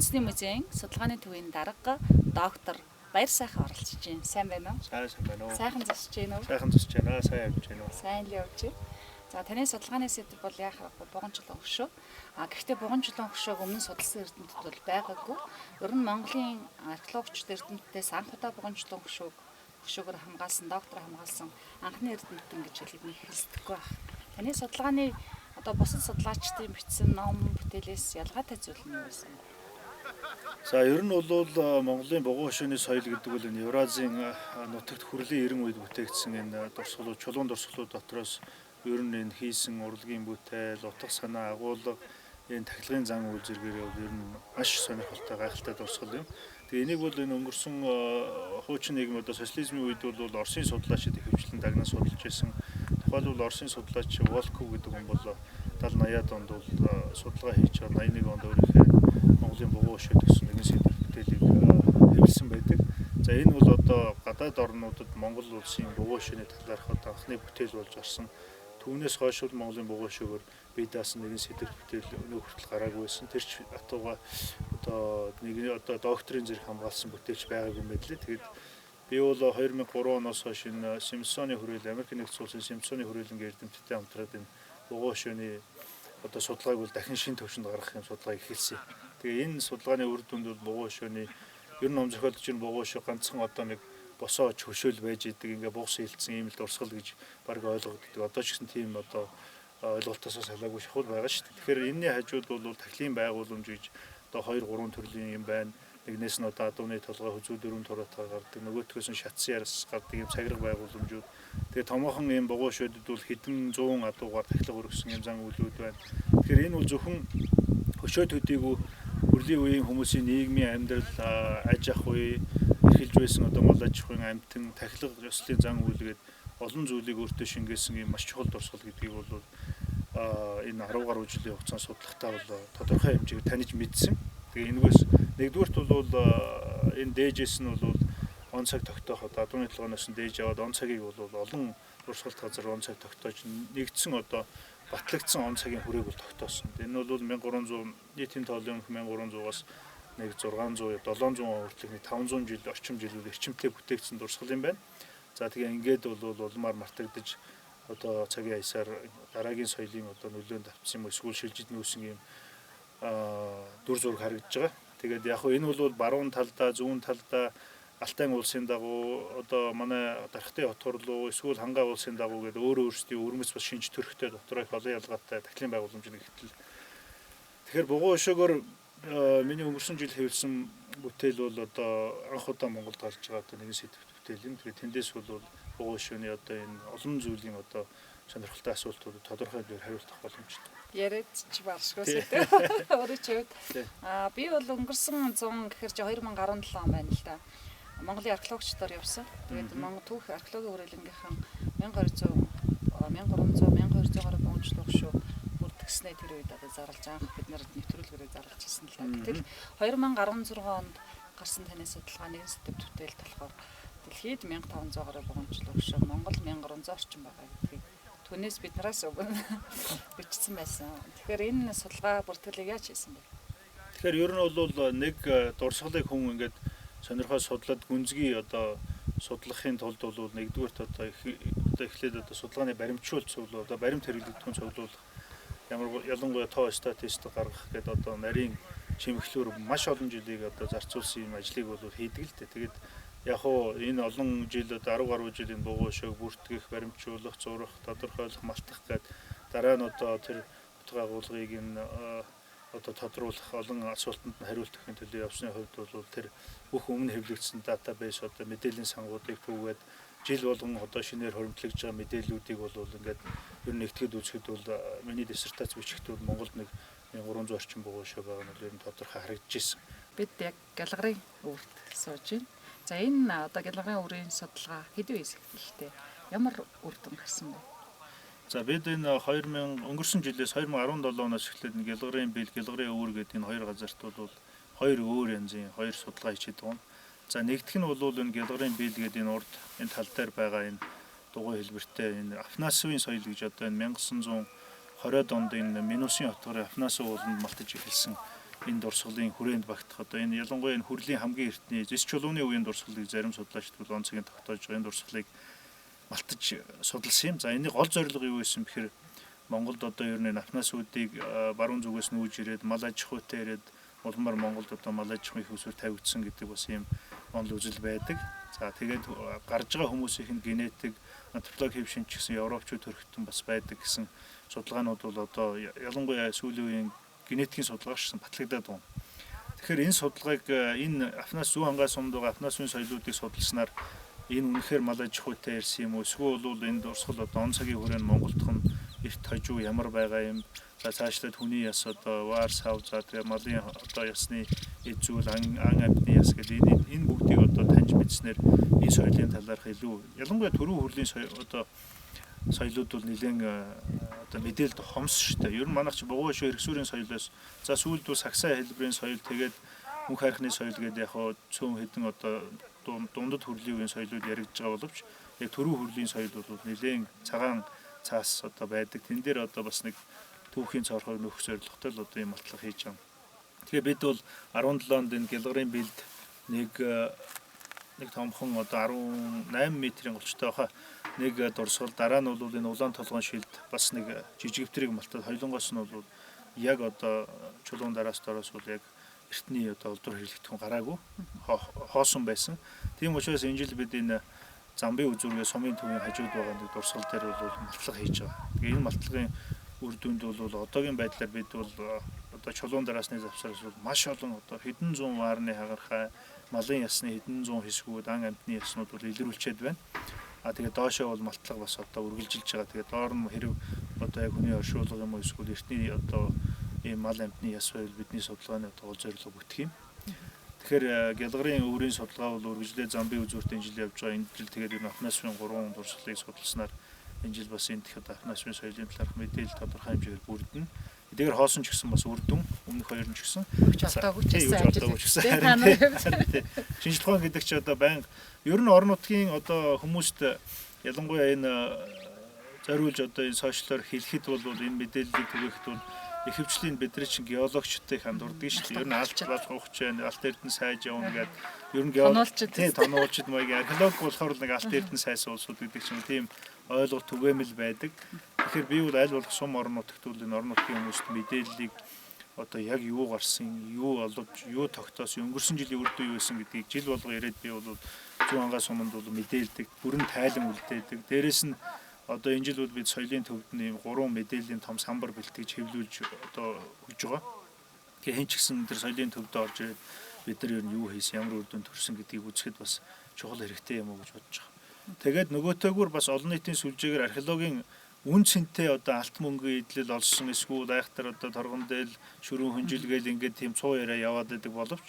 Үндэсний музейн судалгааны төвийн дарга доктор Баяр сайхан оролцож байна. Сайн байна уу? Сайн байна уу? Сайхан зогсож байна уу? Сайхан зогсож байна. Сайн явж байна уу? Сайн л явж байна. За таны судалгааны сэдэв бол яах вэ? Бугуунчлан хөшөө. Гэхдээ бугуунчлан хөшөөг өмнө судалсан эрдэмтэд бол байгаагүй. Ер нь Монголын археологчид эрдэмтдээс анх удаа бугуунчлан хөшөөгөр хамгаалсан, доктор хамгаалсан анхны эрдэмтэн гэж хэлэхэд хэлцдэггүй байна. Таны судалгааны одоо бусад судлаачдын бичсэн ном бүтээлээс ялгаатай зүйл нь юу вэ? За ер нь бол Монголын бугуун хөшөөний соёл гэдэг бол энэ Евразийн нутагт хүрлийн 90 үед бүтээгдсэн энэ дурсгалууд, чулуун дурсгалууд дотроос ер нь энэ хийсэн урлагийн бүтээл, утга санаа, агуулга, энэ тахилгын зан үйл зэрэгээрээ бол ер нь маш сонирхолтой, гайхалтай дурсгал юм. Тэгээ энийг бол энэ өнгөрсөн хуучин нийгэм одоо социализмын үед бол Оросын судлаачид их хвчлэн дагнан судалж байсан. Тухайлбал Оросын судлаач Волков гэдэг хүн бол 70-80-аад онд бол судалгаа хийж 81 онд өөрийнхөө Монголын бугуун хөшөө гэсэн нэгэн сэдв бүтээлийг хэвлэсэн байдаг. За энэ бол одоо гадаад орнуудад Монгол улсын бугуун хөшөөний талаарх одоо анхны бүтээл болж орсон. Түүнээс хойш бол Монголын бугуун хөшөөгөр бие даасан нэгэн сэдв бүтээл өнөө хүртэл гараагүй байсан. Тэр ч атуга одоо нэг одоо докторийн зэрэг хамгаалсан бүтээлч байгаагүй юм байлээ. Тэгээд би бол 2003 оноос хойш энэ Симпсоны хүрээлэн, Америк нэгдсэн улсын Симпсоны хүрээлэн эрдэмтдтэй хамтраад энэ бугуун хөшөөний одоо судалгааг бол дахин шинэ төвшөнд гаргах юм судалгааг эхэлсэн. Тэгээ энэ судалгааны үр дүнд бол бугуун хөшөөний ер нь ном зохиолч энэ бугуун хөшөө ганцхан одоо нэг босоо хөшөөл байж идэг ингээ бугс хилцсэн ийм л дурсгал гэж баг ойлгогддог. Одоо ч гэсэн тийм одоо ойлголтоосоо салаагүй шахуул байгаа шүү дээ. Тэгэхээр энэний хажууд бол тахилын байгууламж гэж одоо 2-3 төрлийн юм байна. Нэгнээс нь одоо адууны толгой хүзүү дөрвөн тураатаар гардаг. Нөгөөдгөөс нь шатсан ярас гардаг ийм цагираг байгууламжууд. Тэгээ томоохон ийм бугуун хөшөөдөд бол хэдэн зуун адуугаар тахилга өргөсөн юм зан үйлүүд байна. Тэгэхээр энэ бол зөвхөн хөшөө төдийгүй хүрлийн үеийн хүмүүсийн нийгмийн амьдрал, аж ах үе, эрхэлж байсан одоо мал аж ахуйн амьтан, тахилга ёслолын зан үйлгээд олон зүйлийг өөртөө шингээсэн юм маш чухал дурсгал гэдгийг бол энэ 10 гаруй жилийн хугацаанд судлахтаа бол тодорхой хэмжээгээр таньж мэдсэн. Тэгээ энэгээс нэгдүгürt бол энэ дээжээс нь бол он цаг тогтооход адууны толгоноос нь дээж аваад он цагийг бол олон дурсгалт газар он цаг тогтоож нэгдсэн одоо батлагдсан он цагийн хүрээг бол тогтоосон. Энэ бол 1300 нийтийн тоолын 1300-аас нэг 600, 700 хүртэлх 500 жил орчим жилүүд эрчимтэй бүтээгдсэн дурсгал юм байна. За тэгээ ингээд бол улмаар мартагдаж одоо цагийн аясаар дараагийн соёлын одоо нөлөөнд авсан юм эсвэл шилжиж нүүсэн юм дүр зураг харагдаж байгаа. Тэгээд яг хөө энэ бол баруун талдаа, зүүн талдаа Алтай улсын дагуу одоо манай Дархтын хот хурлуу эсвэл Хангаа улсын дагуу гэдэг өөрсдийн өрмөц бас шинж төрхтэй дотроо их олон ялгаатай тахилын байгууламж нэгтгэл. Тэгэхээр бугуун хөшөөгөр миний өнгөрсөн жил хэвлэсэн бүтээл бол одоо анх удаа Монголд гарч байгаа одоо нэгэн сэдв бүтээл юм. Тэгээд тэндээс бол бугуун хөшөөний одоо энэ олон зүйлийн одоо сонирхолтой асуултуудад тодорхой хэмжээгээр хариулт авах боломжтой. Яриад ч баршгүйсэй. Өөрөө ч үед би бол өнгөрсөн 100 гэхэр чи 2017 он байна л да. Монголын археологчдоор явсан. Тэгээд Монгол түүх археологийн хүрээлэнгийнхэн 1200, 1300, 1200 гаруй бугуунчлан хөшөө бүрдгэснээ тэр үед одоо зарлж анх бид нарт нэвтрүүлгээрээ зарлж ирсэн л да. Гэтэл 2016 онд гарсан таны судалгаа нэгэн сэдв бүтээл болохоор дэлхийд 1500 гаруй бугуунчлан хөшөө, Монгол 1300 орчим байгаа гэдгийг түүнээс биднээс өгөн бичсэн байсан. Тэгэхээр энэ судалгаа бүртгэлийг яаж хийсэн бэ? Тэгэхээр ер нь бол нэг дурсгалыг хүн ингээд сонирхож судлаад гүнзгий одоо судлахын тулд бол нэгдүгürt одоо эхлээд одоо судалгааны баримтжуулалт цуглуу одоо баримт хэрэглэгдэхүүн цуглуулах ямар ялангуяа тоо статистик гаргах гэдэг одоо нарийн чимэглэлээр маш олон жилийг одоо зарцуулсан юм ажлыг бол хийдэг л дээ. Тэгээд яг уу энэ олон жил одоо 10 гаруй жилийн дугуй шог бүртгэх, баримтжуулах, зурах, тодорхойлох, малтах гэдэг дараа нь одоо тэр утга агуулгыг энэ одоо тодруулах олон асуултанд хариулт өгөхин төлөө явсны хувьд бол тэр бүх өмнө хэвлэгдсэн датабейс одоо мэдээллийн сангуудыг түгээд жил болгон одоо шинээр хоригдлогдож байгаа мэдээллүүдийг бол ингээд ер нь нэгтгэд үзэхэд бол миний диссертац бичихд бол Монголд нэг 300 орчим бугуй шог байгаа нь ер нь тодорхой харагдаж ирсэн. Бид яг гялгарын өвөрт сууж байна. За энэ одоо гялгарын өврийн судалгаа хэдэн үеэс эхэлтэй ямар үр дүн гарсан бэ? За бид энэ өнгөрсөн жилээс 2017 оноос эхлээд гялгарын бил, гялгарын өвөр гэдэг энэ хоёр газарт бол хоёр өөр янзын хоёр судалгаа хийдэг юм. За нэгдүг нь бол энэ гялгарын бил гэдэг энэ урд энэ тал дээр байгаа энэ дугуй хэлбэртэй энэ Афанасовын соёл гэж одоо энэ 1920-ад онд энэ Минусын хотгоор Афанасов ууланд малтаж эхэлсэн энэ дурсгалын хүрээнд багтах одоо энэ ялангуяа энэ хүрлийн хамгийн эртний зис чулууны үеийн дурсгалыг зарим судлаачид бол онцгийн тогтоож байгаа энэ дурсгалыг малтаж судалсан юм. За энэ гол зорилго юу байсан бэхээр Монголд одоо ер нь Афанасуудыг баруун зүгээс нүүж ирээд мал аж ахуйтай ирээд улмаар Монголд одоо мал аж ахуйн их усүр тавигдсан гэдэг бас юм онол үзэл байдаг. За тэгээд гарч байгаа хүмүүсийн генетик, антропологи хэв шинж гэсэн европчууд төрхтөн бас байдаг гэсэн судалгаанууд бол одоо ялангуяа сүүлийн үеийн генетикийн судалгаагч батлагдаад байна. Тэгэхээр энэ судалгааг энэ Афанас зүүн хангаас сумд байгаа Афанасны соёлуудыг судалснаар энэ үнэхээр мал аж ахуйтай ирсэн юм уу? Эсвэл бол энэ дурсгал одоо он цагийн хүрээнд Монголдхон эрт хожуу ямар байгаа юм? За цаашлаад хүний яс одоо ваар сав за тэгээ малын одоо ясны эд зүйл ан амьтны яс гэдэг энэ бүгдийг одоо таньж мэдснээр энэ соёлын талаарх илүү ялангуяа төрийн хөрлийн одоо соёлууд бол нэлээд одоо мэдээлэлд хомс шүү дээ. Ер нь манайх ч бугуй шүү хэрэгсүүрийн соёлоос за сүүлд бол сагсаа хэлбэрийн соёл тэгээд мөнх хайрхны соёл гэдэг яг хоо цөөн хэдэн одоо дундад хөрлийн үеийн соёлууд яригдж байгаа боловч яг төрийн хөрлийн соёл бол нэлээд цагаан цаас одоо байдаг. Тэн дээр одоо бас нэг түүхийн цорхойг нөхөх зорилготой л одоо ийм матлаг хийж байгаа. Тэгэхээр бид бол 17 онд энэ гялгарын билд нэг томхон одоо 18 метрийн голчтой баха нэг дурсгал дараа нь бол энэ улаан толгойн шилд бас нэг жижигвтрийг малтаад хоёлонгоос нь бол яг одоо чулуун дараас дороос бол яг эртний одоо улдуур хэрэглэгдэхүүн гараагүй хоосон байсан. Тийм учраас энэ жил бид энэ замбын үзүүргээ сумын төвийн хажууд байгаа нэг дурсгал дээр бол малтлаг хийж байгаа. Тэгээ энэ малтлагын үр дүнд бол одоогийн байдлаар бид бол одоо чулуун дараасны завсараас бол маш олон одоо хэдэн зуун ваарны хагархай, малын ясны хэдэн зуун хэсгүүд, ан амьтны яснууд бол илрүүлчихэд байна. Тэгээ доошоо бол малтлаг бас одоо үргэлжилж байгаа. Тэгээ доор нь хэрэг одоо яг хүний оршуулга юм уу эсвэл эртний одоо ийм мал амьтны яс байвал бидний судалгааны одоо гол зорилго бүтэх юм. Тэгэхээр гялгарын өврийн судалгаа бол үргэлжлээ замбын үзүүрт энэ жил явж байгаа. Энэ жил тэгээд энэ Афанасны 3 дурсгалыг судалснаар энэ жил бас энэ дэх Афанасны соёлын талаарх мэдээлэл тодорхой хэмжээгээр бүрдэнэ. Эдгээр хоосон ч гэсэн бас үр дүн өмнөх хоёр нь ч гэсэн одоогүй ч гэсэн шинжлэх ухаан гэдэг чи одоо байнга ер нь орон нутгийн одоо хүмүүст ялангуяа энэ зориулж одоо энэ сошиалор хэлэхэд бол энэ мэдээллийг түгээхэд бол ихэвчлэн бидний чинь геологчтой их андуурдаг шүү дээ. Ер нь алт болж ухаж байна, алт эрдэнэ сайж явна гэдэг. Ер нь тонуулчид маяг археолог болохоор нэг алт эрдэнэ сайсан улсууд гэдэг чинь тийм ойлголт түгээмэл байдаг. Тэгэхээр би бол аль болох сум орон нутагт бол энэ орон нутгийн хүмүүст мэдээллийг одоо яг юу гарсан, юу олж, юу тогтоосон, өнгөрсөн жилийн үр дүн юу байсан гэдгийг жил болго ирээд би бол зүүн хангаас суманд бол мэдээлдэг, бүрэн тайлан үлдээдэг. Дээрээс нь одоо энэ жил бол бид соёлын төвд нь ийм 3 мэдээллийн том самбар бэлтгэж хэвлүүлж одоо өгж байгаа. Тэгээ хэн ч гэсэн тэр соёлын төвд орж ирээд бид нар ер нь юу хийсэн, ямар үр дүн төрсөн гэдгийг үзэхэд бас чухал хэрэгтэй юм уу гэж бодож байгаа. Тэгээд нөгөөтэйгүр бас олон нийтийн сүлжээгээр археологийн үн цэнтэй одоо алт мөнгө идэл олсон эсвэл айхтар одоо торгон дээл шөрүүн хүнжилгээл ингээд тийм цуу яриа яваад байдаг боловч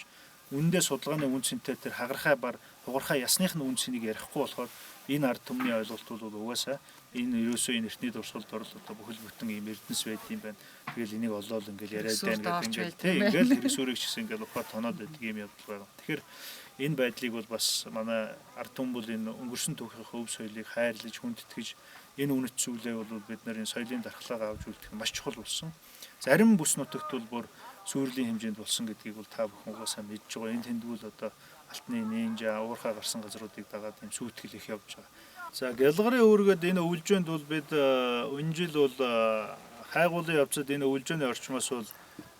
үнэндээ судалгааны үн цэнтэй тэр хагархай бар хугархай ясных нь үн цэнийг ярихгүй болохоор энэ ард түмний ойлголт бол угаасаа энэ ерөөсөө энэ эртний дурсгалд орол одоо бүхэл бүтэн ийм эрдэнэс байд юм байна. Тэгэл энийг олоод ингээл яриад байна гэдэг ингээл хэрэгсүүрийг ч гэсэн ингээл ухаад тоноод байдаг юм явдал байна. Тэгэхээр энэ байдлыг бол бас манай ард түмэн бол энэ өнгөрсөн түүхийн өв соёлыг хайрлаж хүндэтгэж энэ үнэт зүйлээ бол бид нарын соёлын дархлаагаа авч үлдэх нь маш чухал болсон. Зарим бүс нутагт бол бүр сүүрлийн хэмжээнд болсон гэдгийг бол та бүхэн угаасаа мэдж байгаа. Энэ тэндгүүл одоо Алтны нинжа уурхай гарсан газруудыг дагаад ийм сүйтгэл их явж байгаа. За Гялгарын үүргээд энэ өвлжөөнд бол бид энэ жил бол хайгуулын явцад энэ өвлжөөний орчмоос бол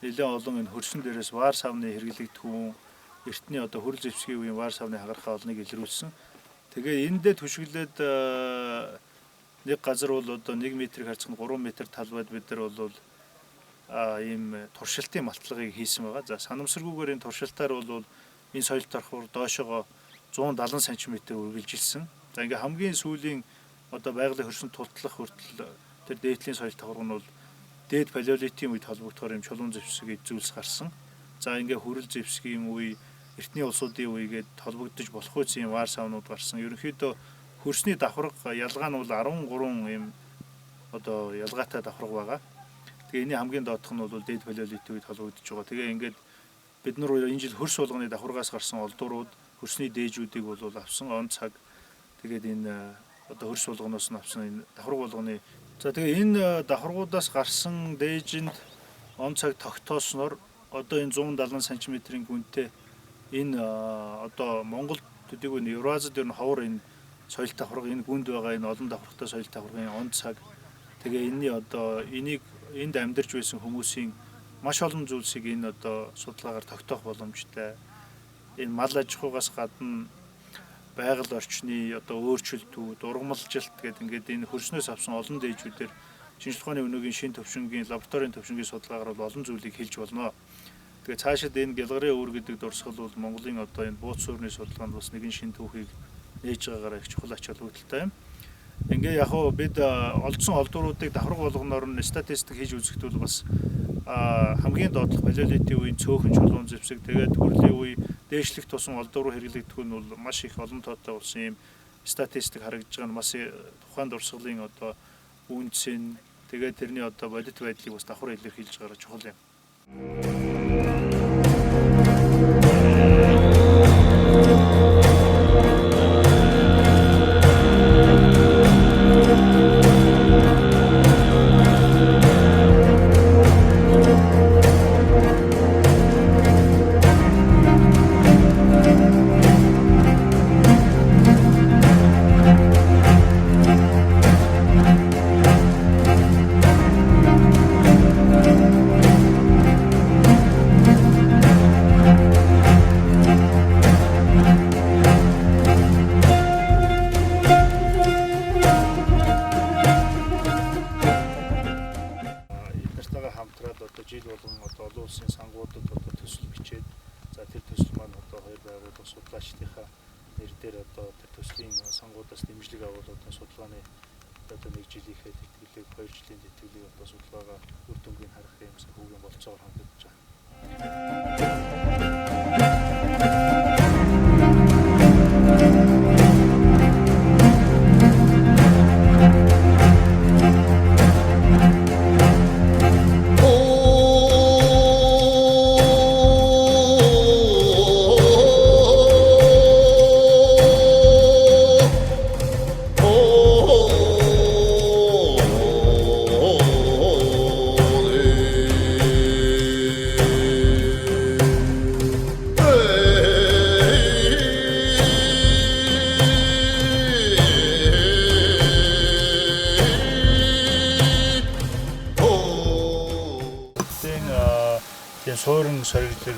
нэлээд олон энэ хөрсөн дээрээс ваар савны хэрэглэгдэхүүн эртний одоо хөрөл зэвсгийн үеийн ваар савны хагархаа олныг илрүүлсэн. Тэгээ эндээ түшиглээд нэг газар бол одоо 1 метрийг харьцан 3 метр талбайд бид нар бол ийм туршилтын малтлагыг хийсэн байгаа. За санамсаргүйгээр энэ туршилтаар бол энэ соёл тархуур доошогоо 170 см үргэлжилсэн. За ингээ хамгийн сүүлийн одоо байгалийн хөрсөн тултлах хүртэл тэр дээдлийн соёл тархуур нь бол дээд палеолитийн үед холбогдохоор юм чулуун зэвсэг зүйлс гарсан. За ингээ хөрөл зэвсгийн үе, эртний улсуудын үегээд холбогдож болох үс юм ваар савнууд гарсан. Ерөнхийдөө хөрсний давхарга ялгаа нь бол 13 юм одоо ялгаатай давхарга байгаа. Тэгээ энэ хамгийн доотх нь бол дээд палеолитийн үед холбогдож байгаа. Тэгээ ингээд бид нар энэ жил хөрс болгоны давхаргаас гарсан олдуурууд хөрсний дээжүүдийг бол авсан он цаг. Тэгээд энэ одоо хөрс болгоноос нь авсан энэ давхарга болгоны за тэгээ энэ давхаргуудаас гарсан дээжинд он цаг тогтоосноор одоо энэ 170 см-ийн гүнтэй энэ одоо Монголд төдийгүй Евразид ер нь ховор энэ соёл давхарга энэ гүнд байгаа энэ олон давхаргатай соёл давхаргын он цаг тэгээ энэний одоо энийг энд амьдарч байсан хүмүүсийн маш олон зүйлсийг энэ одоо судалгаагаар тогтоох боломжтой. Энэ мал аж ахуйгаас гадна байгаль орчны одоо өөрчлөлтүүд, ургамалжилт гэдэг ингээд энэ хөрснөөс авсан олон дээжүүдээр шинжлэх ухааны өнөөгийн шин төвшингийн лабораторийн төвшингийн судалгаагаар бол олон зүйлийг хэлж болно. Тэгээ цаашид энэ Гялгарын өвөр гэдэг дурсгал бол Монголын одоо энэ бууц суурины судалгаанд бас нэгэн шин түүхийг нээж байгаагаар их чухал ач холбогдолтой юм. Ингээ яг хөө бид олдсон олдууруудыг давхарга болгоноор нь статистик хийж үзэхдээ бас хамгийн доотлох палеолитийн үеийн цөөхөн чулуун зэвсэг тэгээд хүрлийн үе дээшлэх тусам олдууруу хэрэглэгдэх нь бол маш их олон тоотой болсон юм статистик харагдж байгаа нь бас тухайн дурсгалын одоо үнцэн тэгээд тэрний одоо бодит байдлыг бас давхар илэрхийлж байгаа чухал юм. Жил болгон одоо олон улсын сангуудад одоо төсөл бичээд за тэр төсөл маань одоо хоёр байгууллага судлаачдынхаа нэр дээр одоо тэр төслийн сангуудаас дэмжлэг аваад одоо судалгааны одоо 1 жилийнхээ тэтгэлэг 2 жилийн тэтгэлэг одоо судалгаагаа үр дүнгийн харах юм санхүүгийн болцоогоор хангаж байгаа. Суурин соёлын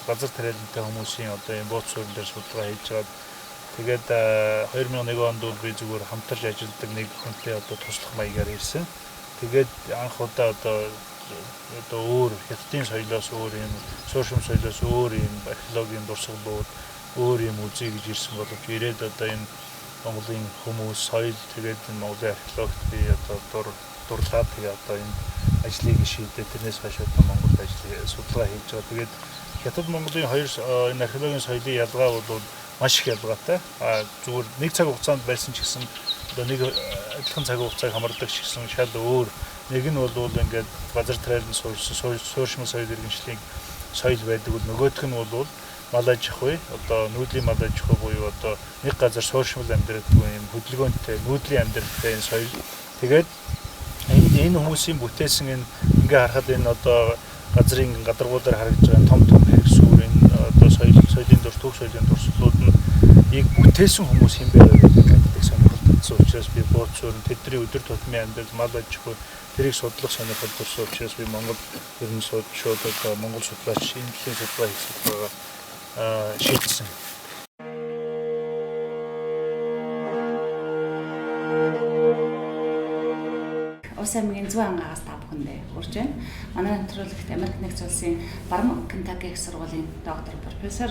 газар тариалантай хүмүүсийн одоо энэ бууц суурин дээр судалгаа хийж байгаа. Тэгээд 2001 онд бол би зүгээр хамтарч ажилладаг нэг хүнтэй одоо туслах маягаар ирсэн. Тэгээд анх удаа одоо өөр хятадын соёлоос өөр юм, сууршим соёлоос өөр юм археологийн дурсгалууд өөр юм үзье гэж ирсэн боловч ирээд одоо энэ Монголын хүмүүс соёл тэгээд Монголын археологт би одоо дурлаад тэгээд одоо энэ ажлыг шийдээ тэрнээс хойш одоо Монголд ажил судалгаа хийж байгаа. Тэгээд Хятад Монголын хоёр энэ археологийн соёлын ялгаа бол маш их ялгаатай. Зүгээр нэг цаг хугацаанд байсан ч гэсэн одоо нэг адилхан цаг хугацааг хамардаг ч гэсэн шал өөр. Нэг нь бол ингээд газар тариалан суурьшмал соёл иргэншлийн соёл байдаг бол нөгөөх нь бол мал аж ахуй одоо нүүдлийн мал аж ахуй буюу одоо нэг газар суурьшмал амьдралгүй юм хөдөлгөөнтэй нүүдлийн амьдралтай энэ соёл. Тэгээд энэ хүмүүсийн бүтээсэн энэ ингээ харахад энэ одоо газрын гадаргуудаар харагдж байгаа том том хэрэг сүүр энэ одоо соёлын төв соёлын дурсгалууд нь ийг бүтээсэн хүмүүс хэм бэ гэдэг сонирхол татсан учраас би бууц суурин тэдний өдөр тутмын амьдрал мал аж ахуй тэрийг судлах сонирхол төрсөн учраас би Монгол ерөн шууд одоо Монгол судлаач энэ дэлхийн судалгаа хийх судалгаагаа шийдсэн. Улс аймгийн зүүн ангаагаас та бүхэндээ хүрч байна. Манай нэвтрүүлэгт Америк нэгдсэн улсын баруун Кентаки их сургуулийн доктор профессор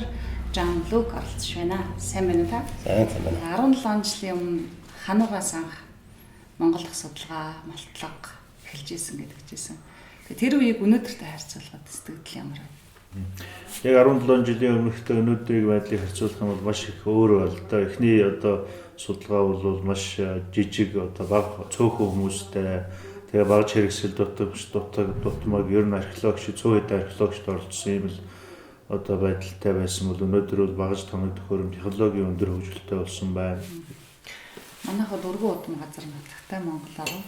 Жан Лук оролцож байна. Сайн байна уу та? Сайн байна. 17 жилийн өмнө хануугаас анх Монгол дахь судалгаа, малтлага эхэлж исэн гэдэгчээсэн. Тэр үеийг өнөөдөртэй харьцуулахад сэтгэл ямар вэ? Яг 17 жилийн өмнөхтэй өнөөдрийг байдлыг харьцуулах юм бол маш их өөр байна л да. Эхний одоо судалгаа бол маш жижиг одоо бага цөөхөн хүмүүстэй тэгээ багж хэрэгсэл дутмаг ер нь археологч 100 хэдэн археологчд оролцсон юм л одоо байдалтай байсан бол өнөөдөр бол багж тоног төхөөрөм технологийн өндөр хөгжилтэй болсон байна. Манайхад өргөн удам газар нутагтай Монголоор.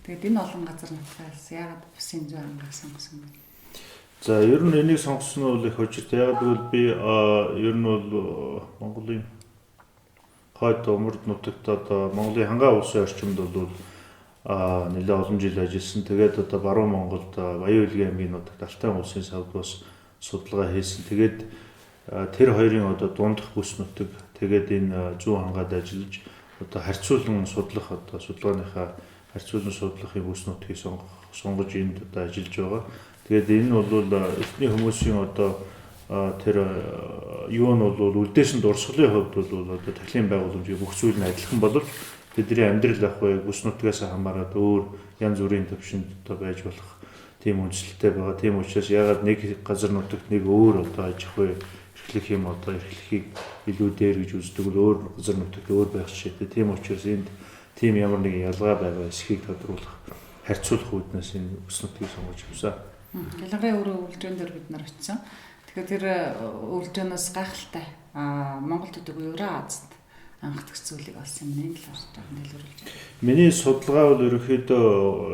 Тэгээд энэ олон газар нутгаас яагаад Усын зүүн ангааг сонгосон бэ? За ер нь энийг сонгосон нь бол их хожигтой. Яг гэвэл би ер нь бол Монголын хойд умард нутагт одоо Монголын хангаа улсын орчимд бол нэлээд олон жил ажилласан. Тэгээд одоо баруун Монголд Баян Улгийн аймгийн нутагт Алтай улсын савд бас судалгаа хийсэн. Тэгээд тэр хоёрын одоо дундах бүс нутаг тэгээд энэ зүүн хангаад ажиллаж одоо харьцуулан судлах одоо судалгааныхаа харьцуулан судлахын бүс нутгийг сонгож энд одоо ажиллаж байгаа. Тэгээд энэ нь бол эртний хүмүүсийн одоо тэр юу нь бол үлдээсэн дурсгалын хувьд бол одоо тахилын байгууламжийн бүх зүйл нь адилхан боловч бидний амьдрал ахгүй бүс нутгаас хамаарат өөр янз бүрийн төвшөнд одоо байж болох тийм үндэслэлтэй байгаа. Тийм учраас ягаад нэг газар нутагт нэг өөр одоо аж ахуй эрхлэх юм одоо эрхлэхийг илүү дээр гэж үздэг бол өөр газар нутагт өөр байх жишээтэй. Тийм учраас энд тийм ямар нэгэн ялгаа байгаа эсхийг тодруулах харьцуулах үүднээс энэ бүс нутгийг сонгож авсан. Ялангуяа өөрөө өвлжэн дээр бид нар очсон. Тэгэхээр тэр өвлжөнөөс гайхалтай Монгол төдөг Евразид анх төсөөлөг олсон юм энэ л байна дэлгэрүүлж. Миний судалгаа бол ерөнхийдөө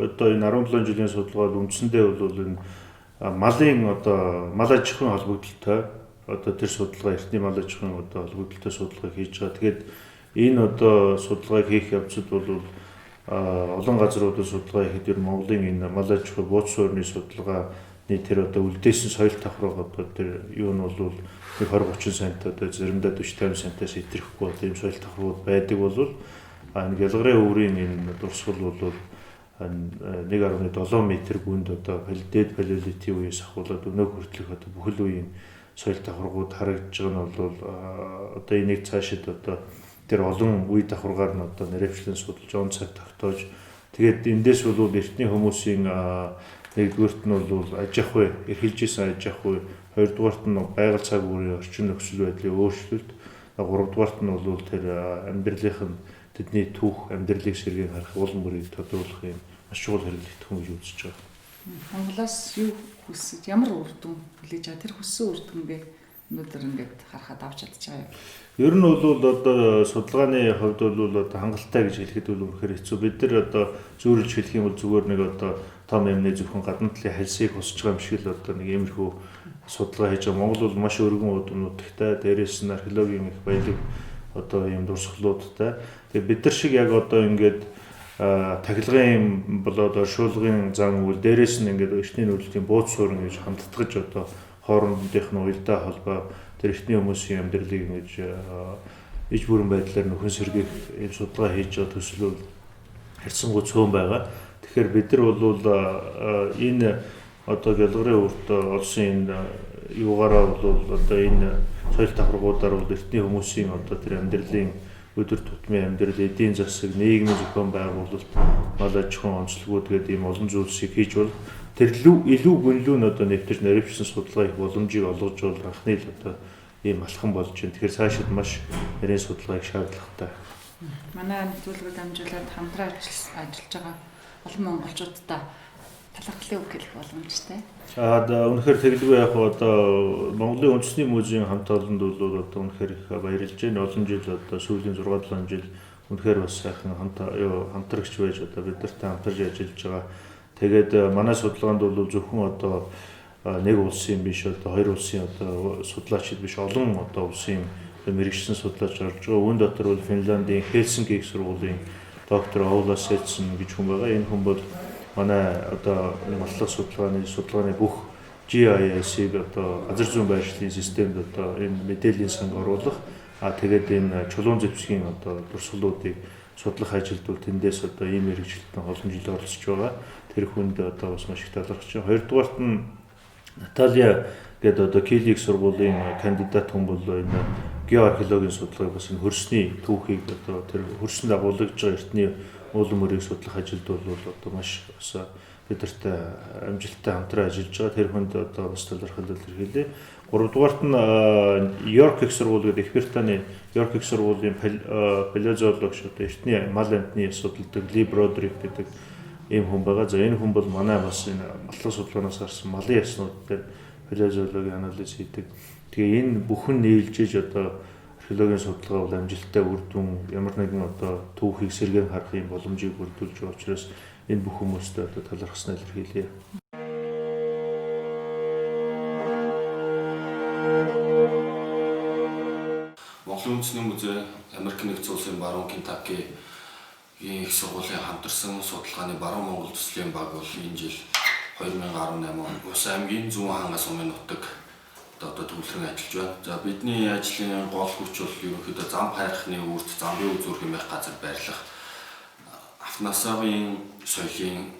одоо энэ 17 жилийн судалгаад үндсэндээ бол энэ малын одоо мал аж ахуйн холбогдлолтой одоо тэр судалгаа эртний мал аж ахуйн одоо холбогдлолтой судалгааг хийж байгаа. Тэгээд энэ одоо судалгааг хийх явцад бол олон газруудад судалгаа хийхэд ер Монголын энэ мал аж ахуй бууц суурины судалгааны тэр одоо үлдээсэн соёл давхраг одоо тэр юу нь бол 20-30 цент одоо заримдаа 40-50 центээс итерхгүй тийм соёл давхрууд байдаг бол энэ гялгарын өврийн энэ дурсгал бол 1.7 м гүнд одоо дээд палеолитийн үеэс ахуулаад өнөө хүртэлх одоо бүхэл үеийн соёл давхрагууд харагдж байгаа нь бол одоо энийг цаашид одоо тэр олон үе давхаргаар нь одоо нэрвчлэн судалж он цаг тогтоож тэгээд эндээс бол эртний хүмүүсийн нэгдүгürt нь бол аж ахуй эрхэлж исэн аж ахуй хоёрдугаарт нь байгаль цаг үеийн орчин нөхцөл байдлын өөрчлөлт гуравдугаарт нь бол тэр амьдралынх нь тэдний түүх амьдралыг сэргийг харах улам бүрийг тодруулах юм маш чухал хэрэглэгдэх гэж үзэж байгаа. Монголоос юу хүсэж ямар үр дүн хүлээж байгаа тэр хүссэн үр дүнгээ өнөөдөр ингээд харахад авч чадчихаа юу? Ер нь бол одоо судалгааны хувьд бол одоо хангалттай гэж хэлэхэд бол үнэхээр хэцүү. Бид нар одоо зүйрлж хэлэх юм бол зүгээр нэг одоо том юмны зөвхөн гадна талын хальсыг хосч байгаа юм шиг л одоо нэг иймэрхүү судалгаа хийж байгаа. Монгол бол маш өргөн удам нутагтай, дээрээс нь археологийн их баялаг одоо ийм дурсгалуудтай. Тэгээ бид нар шиг яг одоо ингээд тахилгын болоод оршуулгын зан үйл дээрээс нь ингээд эртний нөлөөтийн бууц суурин гэж хамтдагж одоо хоорондынх нь уялдаа холбоо тэр эртний хүмүүсийн амьдралыг ингэж иж бүрэн байдлаар нөхөн сэргээх ийм судалгаа хийж байгаа төсөл бол харьцангуй цөөн байгаа. Тэгэхээр бид нар бол энэ одоо гялгарын өвөрт олсон энэ юугаараа бол одоо энэ соёл давхаргуудаар бол эртний хүмүүсийн одоо тэр амьдралын өдөр тутмын амьдрал, эдийн засаг, нийгмийн зохион байгуулалт, мал аж ахуйн онцлогуд гэдэг ийм олон зүйлсийг хийж бол тэр илүү гүнлүү нь одоо нэвтэрч нэрвчсэн судалгаа их боломжийг олгож бол анхны л одоо ийм алхам болж байна. Тэгэхээр цаашид маш нарийн судалгааг шаардлагатай. Манай нэвтрүүлгүүд амжуулаад хамтран ажиллаж байгаа олон монголчуудтай талархлын үг хэлэх боломжтой. Үнэхээр тэгэлгүй яг одоо Монголын үндэсний музейн хамт олонд бол одоо үнэхээр их баярлж байна. Олон жил одоо сүүлийн 6-7 жил үнэхээр бас сайхан хамтрагч байж одоо бидэртэй хамтарч ажиллаж байгаа. Тэгээд манай судалгаанд бол зөвхөн одоо нэг улсын биш одоо хоёр улсын одоо судлаачид биш олон одоо улсын мэрэгчсэн судлаач орж байгаа. Үүн дотор бол Финляндийн Хельсинки их сургуулийн доктор Оула Сэтсэн гэж хүн байгаа. Энэ хүн бол манай одоо маллах судалгааны бүх GIS-ийг одоо газар зүйн байршлын системд одоо энэ мэдээллийн санг оруулах тэгээд энэ чулуун зэвсгийн одоо дурсгалуудыг судлах ажилд бол тэндээс одоо ийм мэрэгчлэлтэн олон жил оролцож байгаа. Тэр хүнд одоо бас маш их талархаж байна. Хоёрдугаарт нь Наталья гэдэг одоо Килийн сургуулийн кандидат хүн бол энэ геоархеологийн судалгааг бас энэ хөрсний түүхийг одоо тэр хөрсөн дагуулж байгаа эртний уулан мөрийг судлах ажилд бол одоо маш бас бидэртэй амжилттай хамтран ажиллаж байгаа. Тэр хүнд одоо бас талархал илэрхийлээ. Гуравдугаарт нь Йорк их сургууль гэдэг Их Британий Йорк их сургуулийн палеозоологч одоо эртний мал амьтны судалдаг Ли Бродрик гэдэг ийм хүн байгаа. За энэ хүн бол манай бас энэ маллах судалгаанаас гарсан малын яснууд дээр палеозоологийн анализ хийдэг. Тэгээ энэ бүхэн нийлжиж одоо археологийн судалгаа бол амжилттай үр дүн ямар нэгэн одоо түүхийг сэргээн харах юм боломжийг бүрдүүлж байгаа учраас энэ бүх хүмүүстээ одоо талархснаа илэрхийлье. Монголын үндэсний музей Америк нэгдсэн улсын баруун Кентаккигийн их сургуулийн хамтарсан судалгааны баруун Монгол төслийн баг бол энэ жил 2018 он Ус аймгийн Зүүн хангас сумын нутаг одоо төвлөрөн ажиллаж байна. За бидний ажлын гол хүч бол ерөнхийдөө зам хайрхны үрд замын үзүүр хэмээх газар байрлах Автонасавын соёлын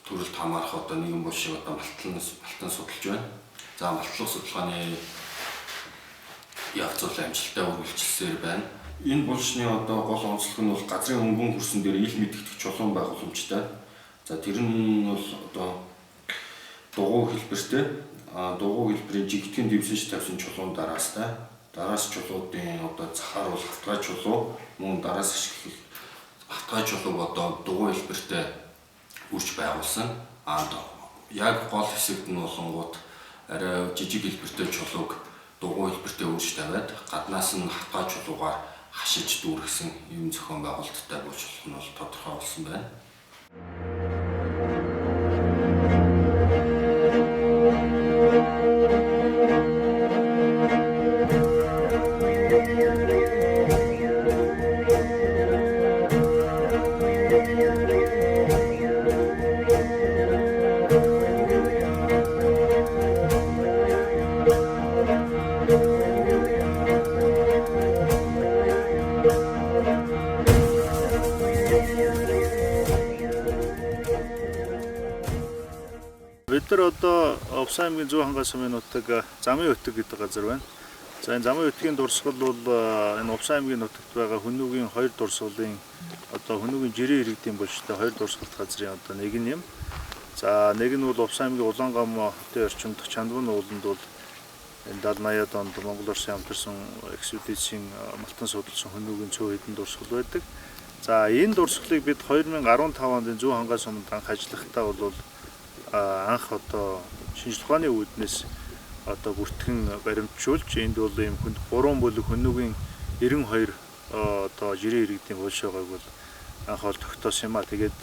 төрөлд хамаарах одоо нэгэн булшиг одоо малтан судалж байна. За малтлах судалгааны явц амжилттай үргэлжилсээр байна. Энэ булшны одоо гол онцлог нь бол газрын өнгөн хөрсөн дээр ил мэдэгдэх чулуун байгууламжтай. За тэр нь бол одоо дугуй хэлбэртэй. Дугуй хэлбэрийн жигтгэн дэвсэж тавьсан чулуун дараастай. Дараас чулуудын одоо захаар бол хавтгай чулуу, мөн дараас ашиглах хавтгай чулууг одоо дугуй хэлбэртэй үрж байгуулсан. Яг гол хэсэгт нь болонгууд арай жижиг хэлбэртэй чулууг дугуй хэлбэртэй үрж тавиад гаднаас нь хавтгай чулуугаар хашиж дүүргэсэн юм зохион байгуулалттай булчлах нь бол тодорхой болсон байна. Бид нар одоо Ус аймгийн Зүүн хангас сумын нутаг Замын өтөг гэдэг газар байна. За энэ Замын өтгийн дурсгал бол энэ Ус аймгийн нутагт байгаа Хүнүүгийн хоёр дурсгалын одоо Хүнүүгийн жирийн иргэдийн булштай хоёр дурсгалт газрын одоо нэг нь юм. За нэг нь бол Ус аймгийн Улаангам хотын орчинд Чандван ууланд бол энэ 70-80-аад онд Монгол Орсын хамтарсан экспедицийн малтан судалсан Хүнүүгийн цөөн хэдэн дурсгал байдаг. За энэ дурсгалыг бид 2015 онд Зүүн хангас суманд анх ажиллахдаа бол анх одоо шинжлэх ухааны үүднээс одоо бүртгэн баримтжуулж энд бол ийм 3 бүлэг Хүнүүгийн 92 одоо жирийн иргэдийн булшигааг бол анх ол тогтоосон юм а. Тэгээд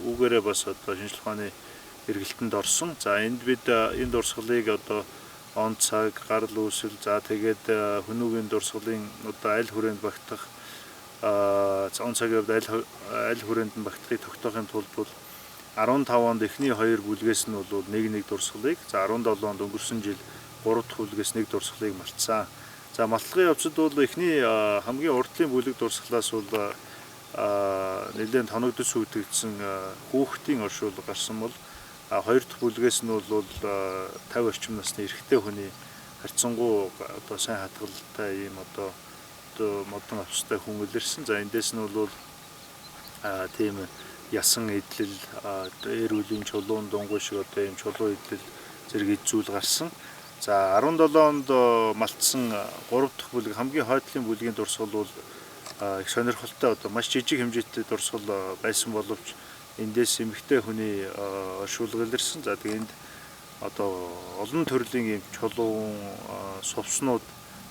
үүгээрээ бас одоо шинжлэх ухааны эргэлтэнд орсон. За энд бид энэ дурсгалыг одоо он цаг, гарал үүсэл за тэгээд Хүнүүгийн дурсгалын одоо аль хүрээнд багтах он цагийн аль хүрээнд нь багтахыг тогтоохын тулд бол 15 онд эхний 2 бүлгээс нь бол нэг дурсгалыг, за 17 онд өнгөрсөн жил 3 дахь бүлгээс нэг дурсгалыг малтсан. За малтлагын явцад бол эхний хамгийн урдлын бүлэг дурсгалаас бол нэлээд тоногдож сүйтгэгдсэн хүүхдийн оршуул гарсан бол хоёр дахь бүлгээс нь бол 50 орчим насны эрэгтэй хүний харьцангуй одоо сайн хатгалтай ийм одоо модон авцтай хүн илэрсэн. За эндээс нь бол тийм ясан идэл эр үлийн чулуун дунгуй шиг одоо ийм чулуу идэл зэрэг зүйл гарсан. За 17 онд малтсан 3 дахь бүлэг хамгийн хойдлын бүлгийн дурсгал бол их сонирхолтой одоо маш жижиг хэмжээтэй дурсгал байсан боловч эндээс эмэгтэй хүний оршуулга илэрсэн. За тэгээд энд одоо олон төрлийн ийм чулуун сувснууд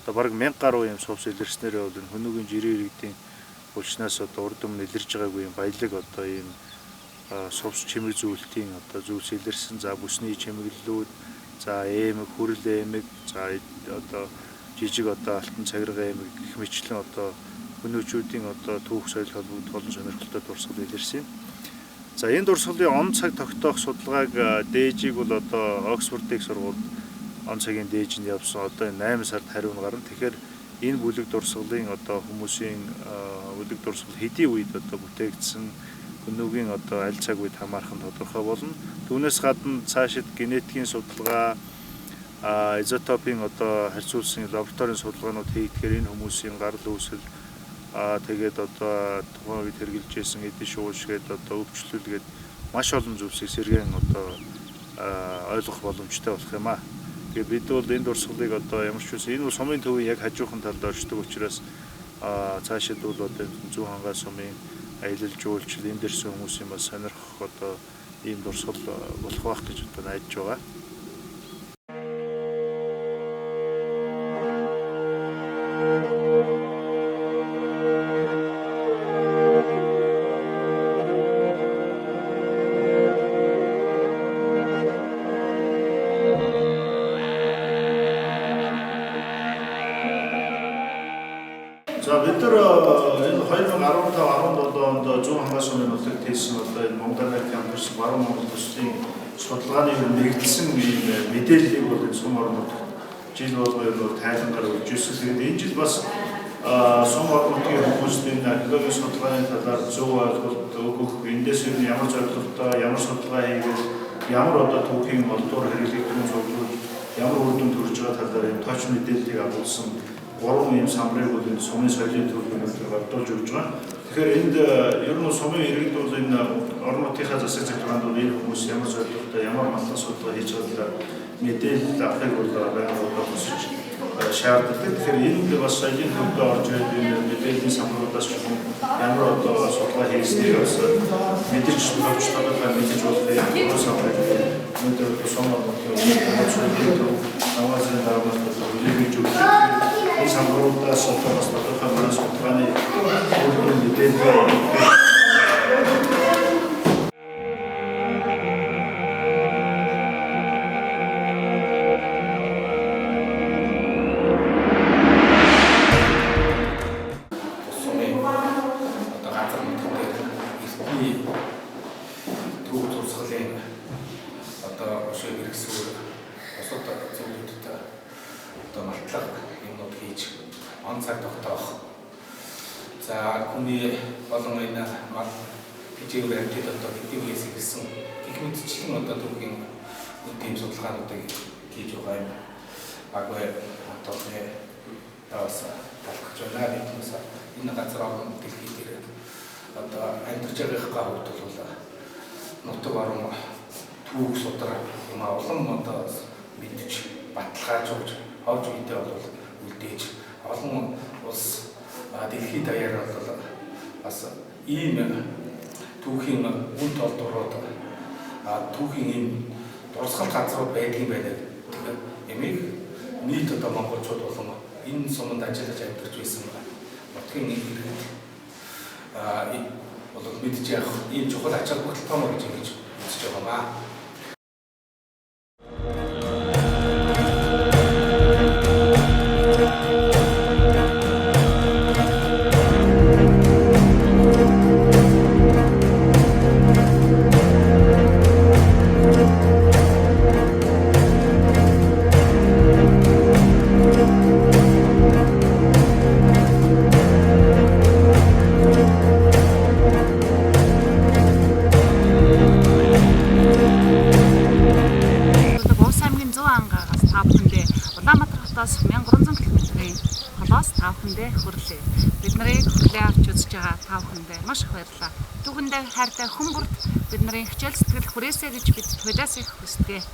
одоо бараг 1000 гаруй ийм сувс илэрснээрээ бол энэ Хүнүүгийн жирийн иргэдийн булчнаас одоо урд өмнө илэрж байгаагүй юм баялаг одоо ийм сувс чимэг зүйлтийн одоо зүйлс илэрсэн. За бүсний чимэглэлүүд за эмэг, хүрэл эмэг, за одоо жижиг одоо алтан цагирга эмэг гэх мэтлэн одоо өнөөчүүдийн одоо түүх соёл холбогдох олон сонирхолтой дурсгал илэрсэн. За энэ дурсгалын он цаг тогтоох судалгааг дээжийг бол одоо Оксфордын сургууль он цагийн дээжинд явсан одоо 8 сард хариу гарна. Тэгэхээр энэ бүлэг дурсгалын одоо хүмүүсийн бүлэг дурсгал хэдийн үед одоо бүтээгдсэн өнөөгийн одоо аль цаг үед хамаарах нь тодорхой болно. Түүнээс гадна цаашид генетикийн судалгаа, изотопийн одоо харьцуулсан лабораторийн судалгаанууд хийгдэхээр энэ хүмүүсийн гарал үүсэл тэгээд одоо тухайн үед хэрэгжилж байсан эдийн шуушгээд одоо өвчлөлгээд маш олон зүйлсийг сэргээн одоо ойлгох боломжтой болох юм аа. Тэгээд бид бол энэ дурсгалыг одоо ямар ч үсэн энэ бол сумын төвийн яг хажуухан талд оршдог учраас цаашид бол одоо зүүн хангаа сумын аялал жуулчлал энэ дэрсэн хүмүүсийн бас сонирхох одоо ийм дурсгал болох байх гэж одоо найдаж байгаа. За бид нар энэ 2015-17 онд зүүн хангаа сумын нутагт хийсэн одоо энэ Монгол Америкийн хамтарсан баруун Монгол төслийн судалгааны нэгдсэн ийм мэдээллийг бол энэ сум орнууд жил болгоо ер нь тайлангаар өгч ирсэн. Тэгээд энэ жил бас сум орнуудын хүмүүст энэ археологийн судалгааны талаар зөв ойлголт өгөх, эндээс ер нь ямар зорилготой, ямар судалгаа хийгээд, ямар одоо түүхийн молдуур хэрэглэгдсэн зөвлөж, ямар үр дүн төрж байгаа талаар энэ тооч мэдээллийг агуулсан 3 ийм самбарыг бол энэ сумын соёлын төлөвлөгөөнөөр бодуулж өгч байгаа. Тэгэхээр энд ер нь сумын иргэд бол энэ орон нутгийнхаа засаг захиргаанд бол энэ хүмүүс ямар зорилготой, ямар матлан судалгаа хийж байгаа мэдээлэл авахыг бол байнга хүсэж шаарддаг. Тэгэхээр энд бас соёлын төвдөө орж ирээд энэ мэдээллийн самбаруудаас ч юм ямар одоо судалгаа хийснийг бас мэдээж төвчдөө мэдээж болох юм самбарыг өнөөдөр сум орнуудын соёлын төв намаасан дараагаар хүлээгдэж өгч энэ самбаруудаас одоо бас тодорхой манай судалгааны үр мэдээлэл он цаг тогтоох. За хүний болон энэ хижээвэр амьтад одоо хэдийн үеэс ирсэн их мэдчлэн одоо түүхийн үндийн судалгаануудыг хийж байгаа юм. Агай атоны тавс талхаж байна гэдгээс энэ газар орон дэлхий дээр одоо амьдарч байгаагаа хөтөлбөл нутаг орон түүх судраг юм олон одоо мэдж баталгааж өгч ховж үедээ бол үлдээж олон улс дэлхийд даяар бол бас ийм түүхийн үн толдороод түүхийн ийм дурсгал газрууд байдгийн байна гэдэг ямиг нийт одоо монголчууд болон энэ суманд ажиллаж амьдарч байсан нутгийн иргэд бол мэдж явах ийм чухал ач холбогдолтой гэж ингэж үзэж байгаа юм. Улаанбаатар хотоос 1300 км-ийн холоос 5 хүндээ хүрлээ. Бид нарыг хүлээн авч үзэж байгаа 5 хүндээ маш их баярлалаа. Түүхэндээ хайртай хүн бүрт бид нарын хичээл сэтгэл хүрээсэй гэж бид туйлаас их хүсдэг.